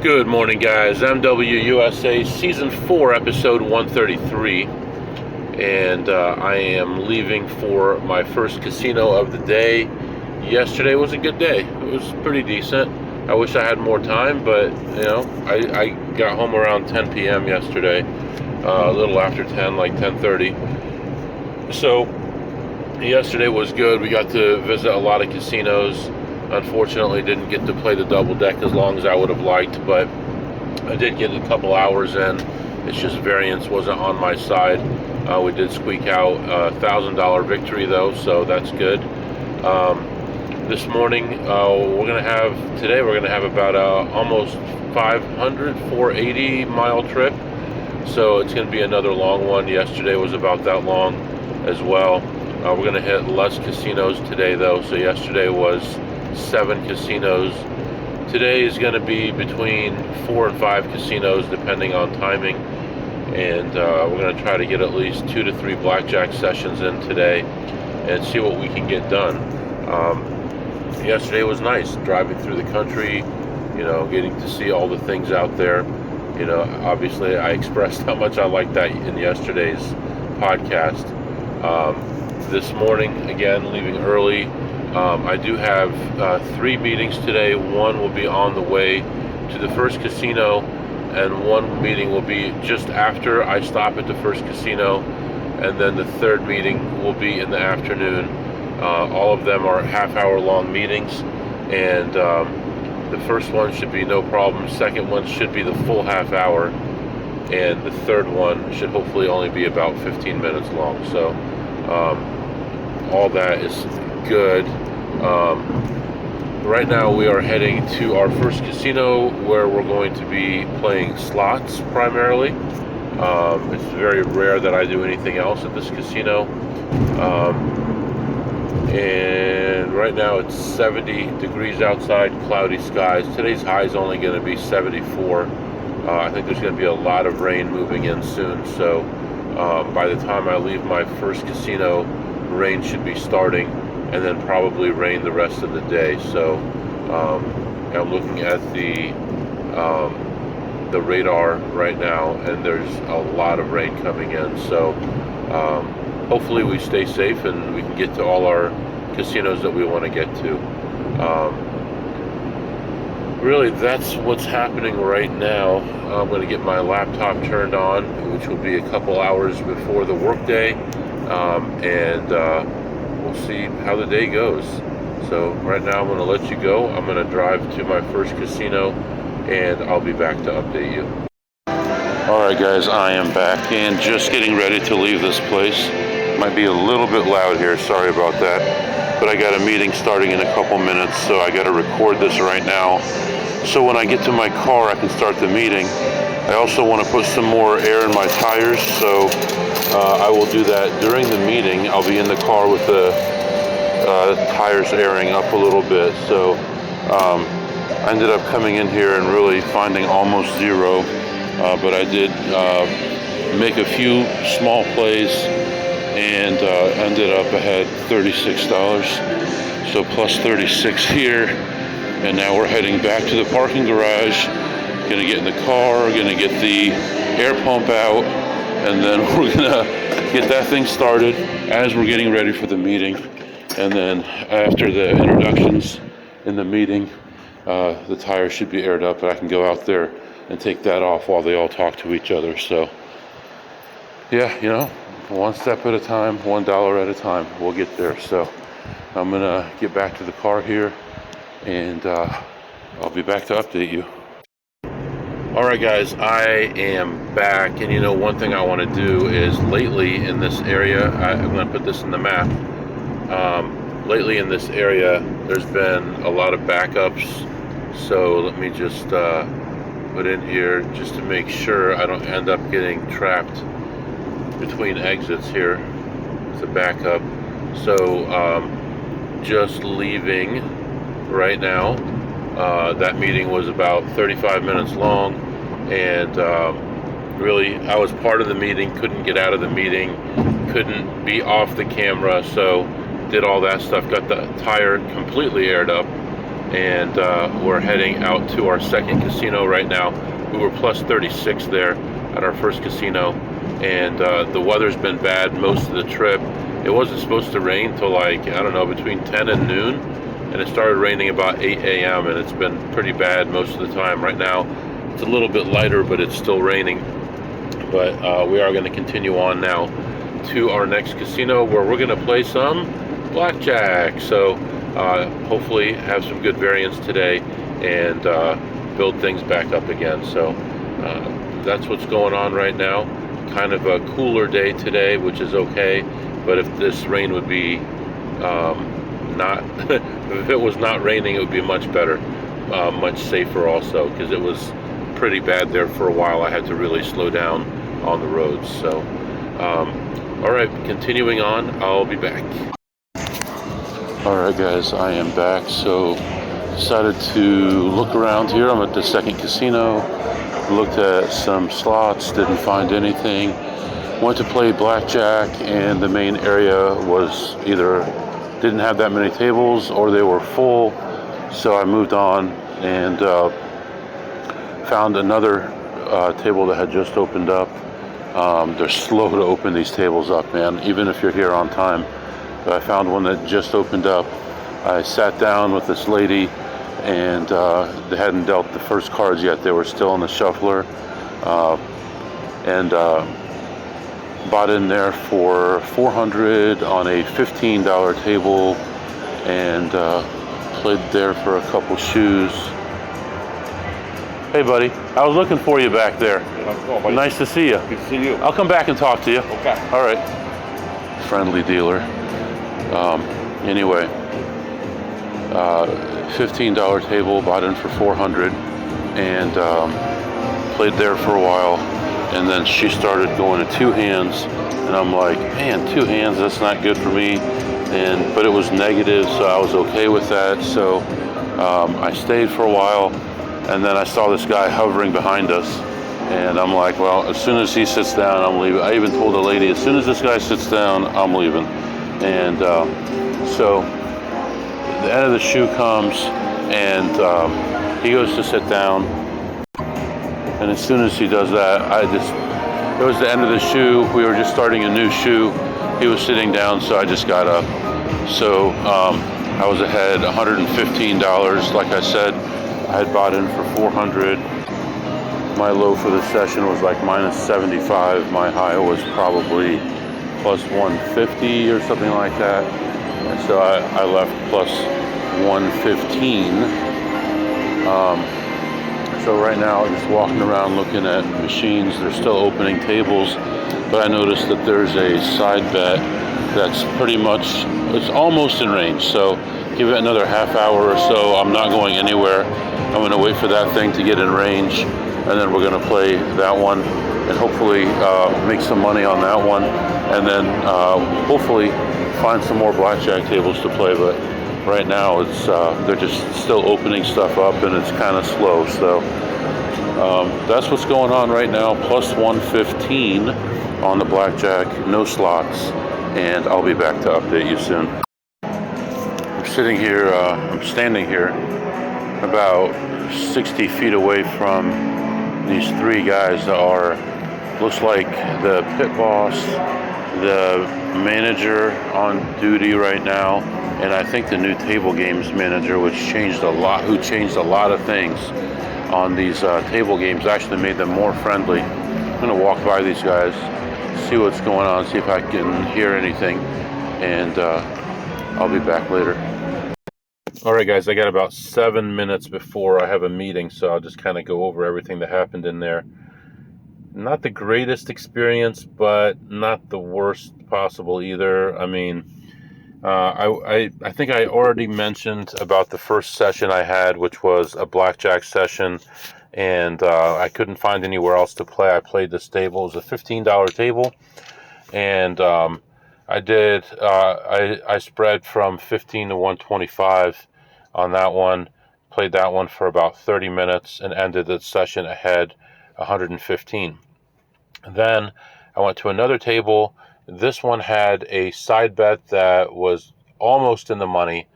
Good morning, guys. MWUSA Season 4, Episode 133. And I am leaving for my first casino of the day. Yesterday was a good day. It was pretty decent. I wish I had more time, but, I got home around 10 p.m. yesterday. A little after 10, like 10:30. So, yesterday was good. We got to visit a lot of casinos. Unfortunately, didn't get to play the double deck as long as I would have liked, but I did get a couple hours in. It's just variance wasn't on my side. We did squeak out a $1,000 victory though, so that's good. This morning, we're gonna have about almost 480 mile trip. So it's gonna be another long one. Yesterday was about that long as well. We're gonna hit less casinos today though. So yesterday was 7 casinos. Today is going to be between 4 and 5 casinos depending on timing, and we're going to try to get at least 2 to 3 blackjack sessions in today and see what we can get done. Yesterday was nice, driving through the country, getting to see all the things out there. Obviously I expressed how much I liked that in yesterday's podcast. This morning, again, leaving early. I do have 3 meetings today. One will be on the way to the first casino, and one meeting will be just after I stop at the first casino, and then the third meeting will be in the afternoon. All of them are half-hour long meetings, and the first one should be no problem. Second one should be the full half hour, and the third one should hopefully only be about 15 minutes long. So all that is good. Right now we are heading to our first casino where we're going to be playing slots primarily. It's very rare that I do anything else at this casino. And right now it's 70 degrees outside, cloudy skies. Today's high is only going to be 74. I think there's going to be a lot of rain moving in soon. So by the time I leave my first casino, rain should be starting, and then probably rain the rest of the day. So I'm looking at the radar right now, and there's a lot of rain coming in. So hopefully we stay safe and we can get to all our casinos that we want to get to. Really, that's what's happening right now. I'm going to get my laptop turned on, which will be a couple hours before the workday, and we'll see how the day goes. So right now I'm going to let you go. I'm going to drive to my first casino, and I'll be back to update you. Alright guys, I am back and just getting ready to leave this place. Might be a little bit loud here, sorry about that. But I got a meeting starting in a couple minutes, so I got to record this right now. So when I get to my car, I can start the meeting. I also want to put some more air in my tires, so I will do that during the meeting. I'll be in the car with the tires airing up a little bit. So I ended up coming in here and really finding almost zero, but I did make a few small plays and ended up ahead $36. So plus 36 here, and now we're heading back to the parking garage. Gonna get in the car, gonna get the air pump out, and then we're gonna get that thing started as we're getting ready for the meeting. And then after the introductions in the meeting, the tires should be aired up, and I can go out there and take that off while they all talk to each other. So yeah, one step at a time, $1 at a time, we'll get there. So I'm gonna get back to the car here, and I'll be back to update you. Alright guys, I am back, and one thing I want to do is lately in this area, I'm going to put this in the map. Lately in this area, there's been a lot of backups, so let me just put in here just to make sure I don't end up getting trapped between exits here. It's a backup. So just leaving right now. That meeting was about 35 minutes long, and really I was part of the meeting, couldn't get out of the meeting, couldn't be off the camera, so did all that stuff, got the tire completely aired up, and we're heading out to our second casino right now. We were plus 36 there at our first casino, and the weather's been bad most of the trip. It wasn't supposed to rain till like, I don't know, between 10 and noon, and it started raining about 8 a.m. and it's been pretty bad most of the time. Right now it's a little bit lighter, but it's still raining. But we are going to continue on now to our next casino, where we're going to play some blackjack. So hopefully have some good variance today and build things back up again. So that's what's going on right now. Kind of a cooler day today, which is okay. But if this rain would be not, if it was not raining, it would be much better, much safer also, because it was pretty bad there for a while. I had to really slow down on the roads. So all right, continuing on, I'll be back. All right, guys, I am back. So decided to look around here. I'm at the second casino. Looked at some slots, didn't find anything. Went to play blackjack, and the main area was either didn't have that many tables or they were full. So I moved on and found another table that had just opened up. They're slow to open these tables up, man, even if you're here on time. But I found one that just opened up. I sat down with this lady, and they hadn't dealt the first cards yet. They were still in the shuffler, and bought in there for $400 on a $15 table, and played there for a couple shoes. Hey, buddy, I was looking for you back there. Nice to see you. Good to see you. I'll come back and talk to you. Okay. All right. Friendly dealer. Anyway, $15 table, bought in for $400, and played there for a while. And then she started going to two hands, and I'm like, man, two hands, that's not good for me. But it was negative, so I was okay with that. So I stayed for a while, and then I saw this guy hovering behind us, and I'm like, well, as soon as he sits down, I'm leaving. I even told the lady, as soon as this guy sits down, I'm leaving. And so the end of the shoe comes, and he goes to sit down. And as soon as he does that, it was the end of the shoe. We were just starting a new shoe. He was sitting down, so I just got up. So I was ahead $115. Like I said, I had bought in for $400. My low for the session was like minus 75. My high was probably plus 150 or something like that. And so I left plus 115. So right now I'm just walking around looking at machines. They're still opening tables, but I noticed that there's a side bet that's pretty much, it's almost in range. So give it another half hour or so. I'm not going anywhere. I'm going to wait for that thing to get in range, and then we're going to play that one and hopefully make some money on that one, and then hopefully find some more blackjack tables to play. But right now it's they're just still opening stuff up, and it's kind of slow. So that's what's going on right now. Plus 115 on the blackjack, no slots, and I'll be back to update you soon. I'm standing here about 60 feet away from these three guys that are, looks like the pit boss, the manager on duty right now, and I think the new table games manager, who changed a lot of things on these table games, actually made them more friendly. I'm gonna walk by these guys, see what's going on, see if I can hear anything, and I'll be back later. All right, guys, I got about 7 minutes before I have a meeting, so I'll just kind of go over everything that happened in there. Not the greatest experience, but not the worst possible either. I mean, I think I already mentioned about the first session I had, which was a blackjack session, and I couldn't find anywhere else to play. I played this table. It was a $15 table, and I spread from 15 to 125 on that one. Played that one for about 30 minutes and ended the session ahead 115. Then I went to another table. This one had a side bet that was almost in the money,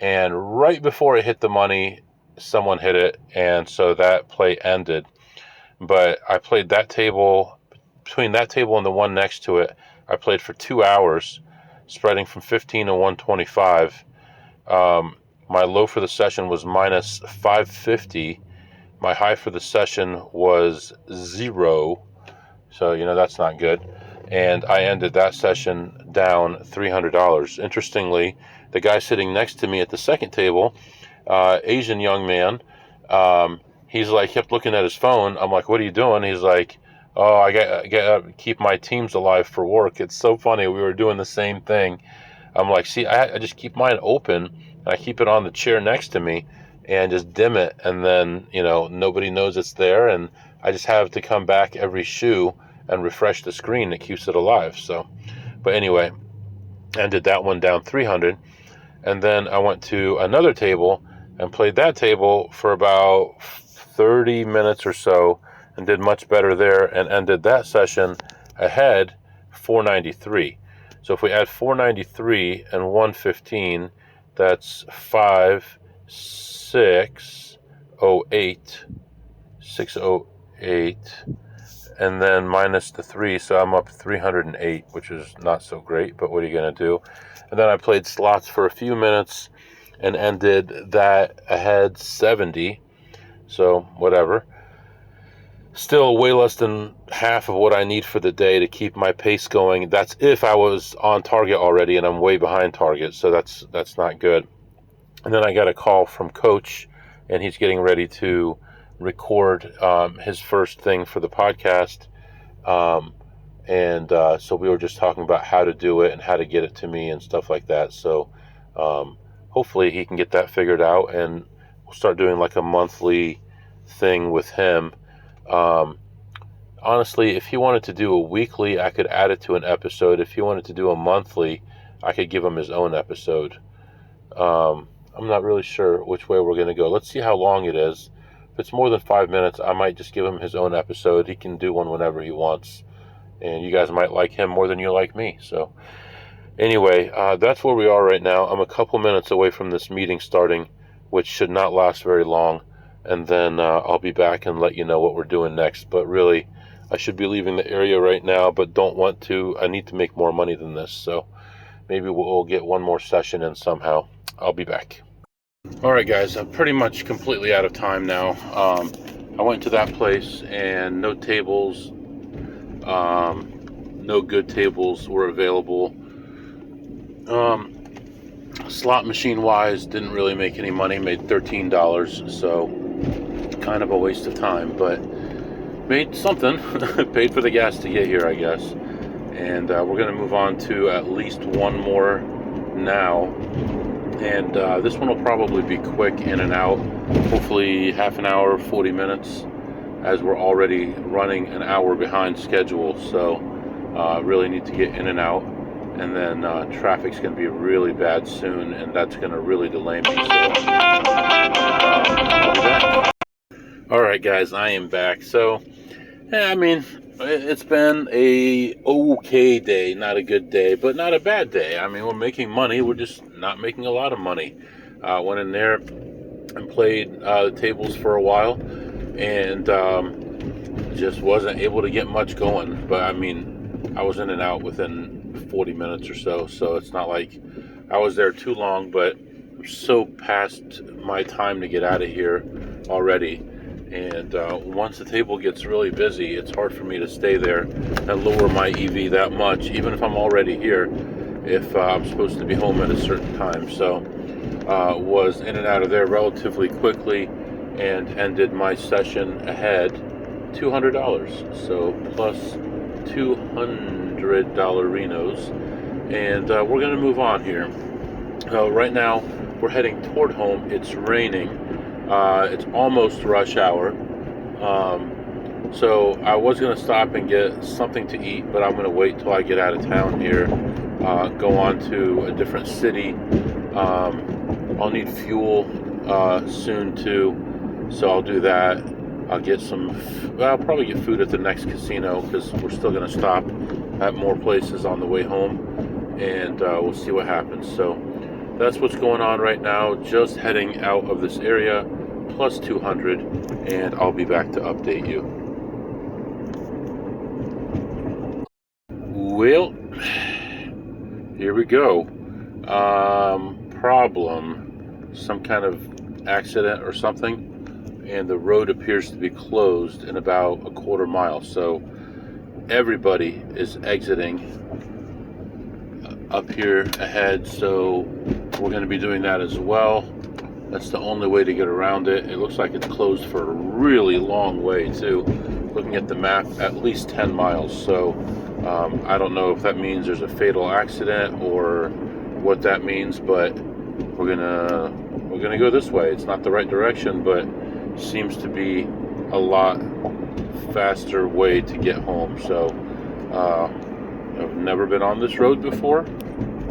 and right before it hit the money, someone hit it, and so that play ended. But I played that table, between that table and the one next to it, I played for 2 hours, spreading from 15 to 125. My low for the session was minus 550. My high for the session was 0. So, that's not good. And I ended that session down $300. Interestingly, the guy sitting next to me at the second table, Asian young man, he's like, kept looking at his phone. I'm like, what are you doing? He's like, oh, I got to keep my teams alive for work. It's so funny. We were doing the same thing. I'm like, see, I just keep mine open, and I keep it on the chair next to me and just dim it. And then, nobody knows it's there. And I just have to come back every shoe and refresh the screen that keeps it alive. So, but anyway, ended that one down 300. And then I went to another table and played that table for about 30 minutes or so and did much better there and ended that session ahead 493. So if we add 493 and 115, that's 608, and then minus the 3, so I'm up 308, which is not so great, but what are you going to do? And then I played slots for a few minutes and ended that ahead 70, so whatever. Still way less than half of what I need for the day to keep my pace going. That's if I was on target already, and I'm way behind target, so that's not good. And then I got a call from Coach, and he's getting ready to record his first thing for the podcast. So we were just talking about how to do it and how to get it to me and stuff like that. So hopefully he can get that figured out, and we'll start doing like a monthly thing with him. Honestly, if he wanted to do a weekly, I could add it to an episode. If he wanted to do a monthly, I could give him his own episode. I'm not really sure which way we're going to go. Let's see how long it is. If it's more than 5 minutes, I might just give him his own episode. He can do one whenever he wants. And you guys might like him more than you like me. So anyway, that's where we are right now. I'm a couple minutes away from this meeting starting, which should not last very long. And then I'll be back and let you know what we're doing next. But really, I should be leaving the area right now, but don't want to. I need to make more money than this. So maybe we'll get one more session in somehow. I'll be back. All right, guys, I'm pretty much completely out of time now. I went to that place and no tables, no good tables were available. Slot machine wise, didn't really make any money, made $13, so kind of a waste of time, but made something. Paid for the gas to get here, I guess. And we're going to move on to at least one more now. And this one will probably be quick in and out, hopefully half an hour, 40 minutes, as we're already running an hour behind schedule. So really need to get in and out. And then traffic's going to be really bad soon, and that's going to really delay me. So I'll be back. All right, guys, I am back. So, I mean, it's been a okay day, not a good day, but not a bad day. I mean, we're making money. We're just not making a lot of money. Went in there and played the tables for a while, and just wasn't able to get much going. But, I mean, I was in and out within 40 minutes or so, so it's not like I was there too long, but I'm so past my time to get out of here already. And once the table gets really busy, it's hard for me to stay there and lower my EV that much, even if I'm already here, if I'm supposed to be home at a certain time. So was in and out of there relatively quickly and ended my session ahead $200. So plus $200-rinos. And we're going to move on here. Right now, we're heading toward home. It's raining. It's almost rush hour. So I was going to stop and get something to eat, but I'm going to wait till I get out of town here, go on to a different city. I'll need fuel soon too, so I'll do that. I'll probably get food at the next casino, because we're still going to stop at more places on the way home, and we'll see what happens. So that's what's going on right now. Just heading out of this area, plus 200, and I'll be back to update you. Well, here we go. Problem, some kind of accident or something, and the road appears to be closed in about a quarter mile. So everybody is exiting up here ahead, so we're going to be doing that as well. That's the only way to get around it. It looks like it's closed for a really long way too. Looking at the map, at least 10 miles. So I don't know if that means there's a fatal accident or what that means, but we're gonna go this way. It's not the right direction, but seems to be a lot faster way to get home. So I've never been on this road before.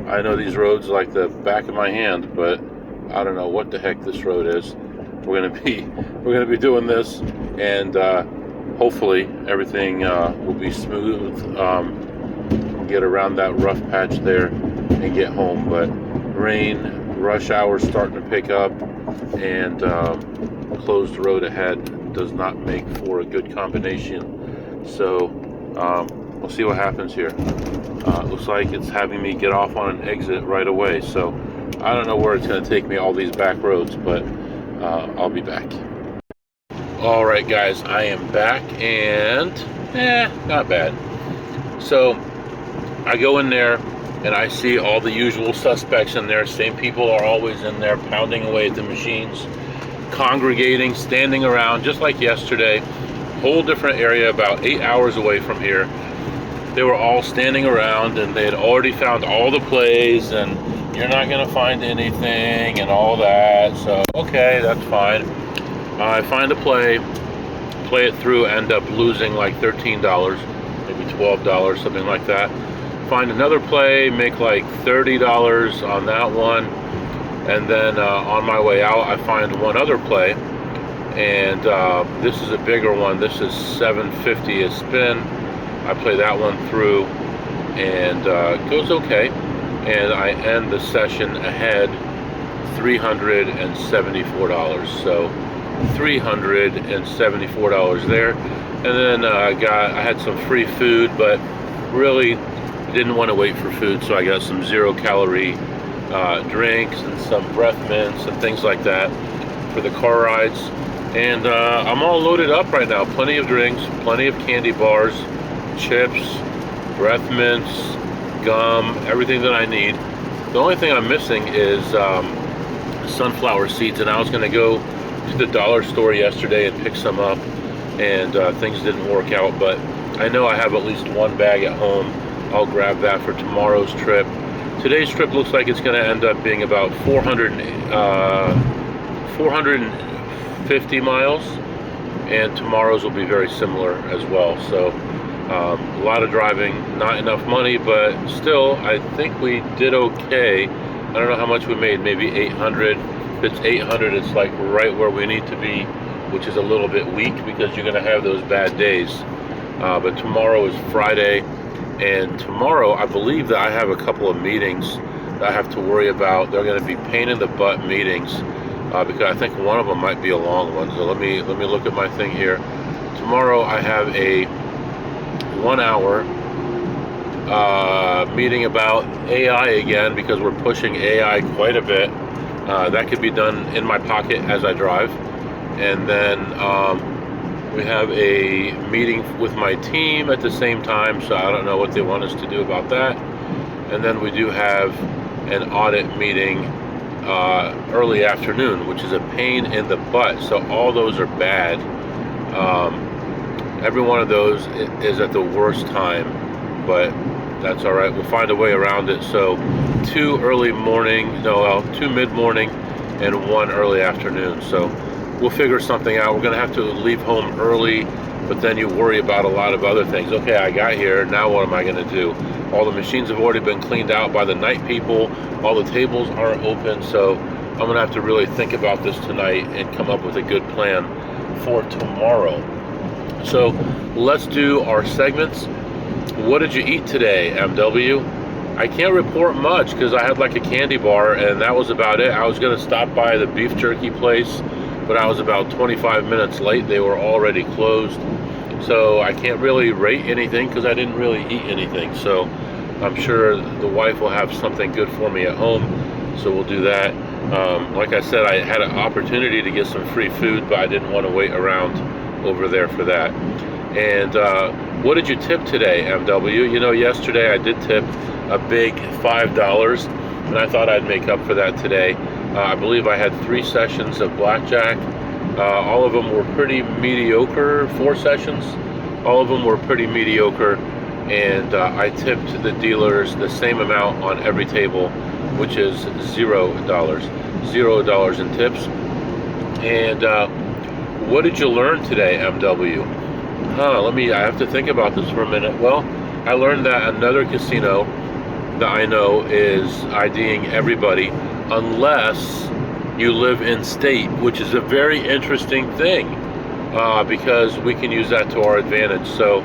I know these roads like the back of my hand, but I don't know what the heck this road is. We're gonna be doing this, and hopefully everything will be smooth. Get around that rough patch there and get home. But rain, rush hour starting to pick up, and closed road ahead does not make for a good combination. So we'll see what happens here. Looks like it's having me get off on an exit right away. So I don't know where it's going to take me, all these back roads, but I'll be back. All right, guys, I am back, and not bad. So I go in there, and I see all the usual suspects in there. Same people are always in there, pounding away at the machines, congregating, standing around, just like yesterday. Whole different area, about 8 hours away from here. They were all standing around, and they had already found all the plays, and you're not going to find anything, and all that. So, okay, that's fine. I find a play it through, end up losing like $13, maybe $12, something like that. Find another play, make like $30 on that one, and then on my way out I find one other play, and this is a bigger one. This is $7.50 a spin. I play that one through, and it goes okay, and I end the session ahead $374. So $374 there. And then I had some free food, but really didn't want to wait for food, so I got some 0-calorie drinks and some breath mints and things like that for the car rides. And I'm all loaded up right now. Plenty of drinks, plenty of candy bars, chips, breath mints, gum, everything that I need. The only thing I'm missing is sunflower seeds, and I was going to go to the dollar store yesterday and pick some up, and things didn't work out, but I know I have at least one bag at home. I'll grab that for tomorrow's trip. Today's trip looks like it's going to end up being about 450 miles, and tomorrow's will be very similar as well. So a lot of driving, not enough money, but still I think we did okay. I don't know how much we made, maybe 800. If it's 800, it's like right where we need to be, which is a little bit weak because you're going to have those bad days. But tomorrow is Friday, and tomorrow I believe that I have a couple of meetings that I have to worry about. They're going to be pain in the butt meetings, because I think one of them might be a long one. So let me look at my thing here. Tomorrow I have a 1 hour meeting about AI again, because we're pushing AI quite a bit. That could be done in my pocket as I drive. And then we have a meeting with my team at the same time, so I don't know what they want us to do about that. And then we do have an audit meeting early afternoon, which is a pain in the butt. So all those are bad. Every one of those is at the worst time, but that's all right. We'll find a way around it. So 2 mid-morning and 1 early afternoon. So we'll figure something out. We're going to have to leave home early, but then you worry about a lot of other things. Okay, I got here. Now what am I going to do? All the machines have already been cleaned out by the night people. All the tables aren't open. So I'm going to have to really think about this tonight and come up with a good plan for tomorrow. So let's do our segments. What did you eat today, MW? I I can't report much because I had like a candy bar and that was about it. I was going to stop by the beef jerky place, but I was about 25 minutes late. They were already closed. So I can't really rate anything because I didn't really eat anything. So I'm sure the wife will have something good for me at home. So we'll do that. Like I said, I had an opportunity to get some free food, but I didn't want to wait around over there for that. And what did you tip today, MW? You know, yesterday I did tip a big $5, and I thought I'd make up for that today. I believe I had 3 sessions of blackjack. All of them were pretty mediocre. 4 sessions. All of them were pretty mediocre, and I tipped the dealers the same amount on every table, which is $0. $0 in tips. And what did you learn today, MW? I have to think about this for a minute. Well, I learned that another casino that I know is IDing everybody unless you live in state, which is a very interesting thing because we can use that to our advantage. So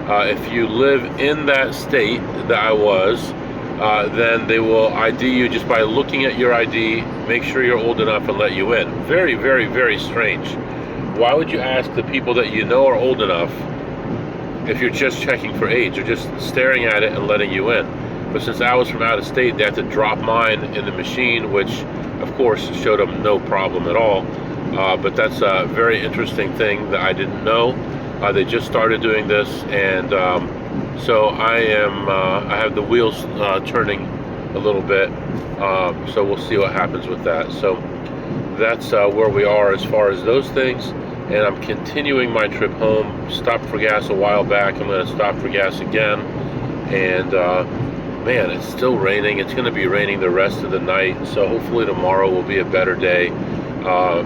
if you live in that state that I was, then they will ID you just by looking at your ID, make sure you're old enough and let you in. Very, very, very strange. Why would you ask the people that you know are old enough if you're just checking for age? They're just staring at it and letting you in. But since I was from out of state, they had to drop mine in the machine, which of course showed them no problem at all. But that's a very interesting thing that I didn't know. They just started doing this, and so I have the wheels turning a little bit. So we'll see what happens with that. So that's where we are as far as those things. And I'm continuing my trip home. Stopped for gas a while back. I'm going to stop for gas again. And man, it's still raining. It's going to be raining the rest of the night. So hopefully tomorrow will be a better day. I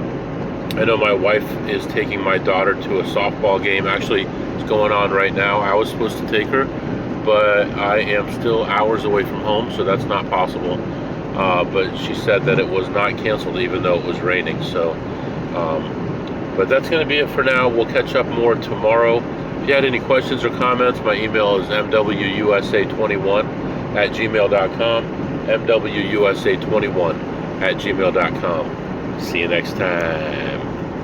know my wife is taking my daughter to a softball game. Actually, it's going on right now. I was supposed to take her, but I am still hours away from home, so that's not possible. But she said that it was not canceled even though it was raining. So but that's going to be it for now. We'll catch up more tomorrow. If you had any questions or comments, my email is mwusa21@gmail.com. mwusa21@gmail.com. See you next time.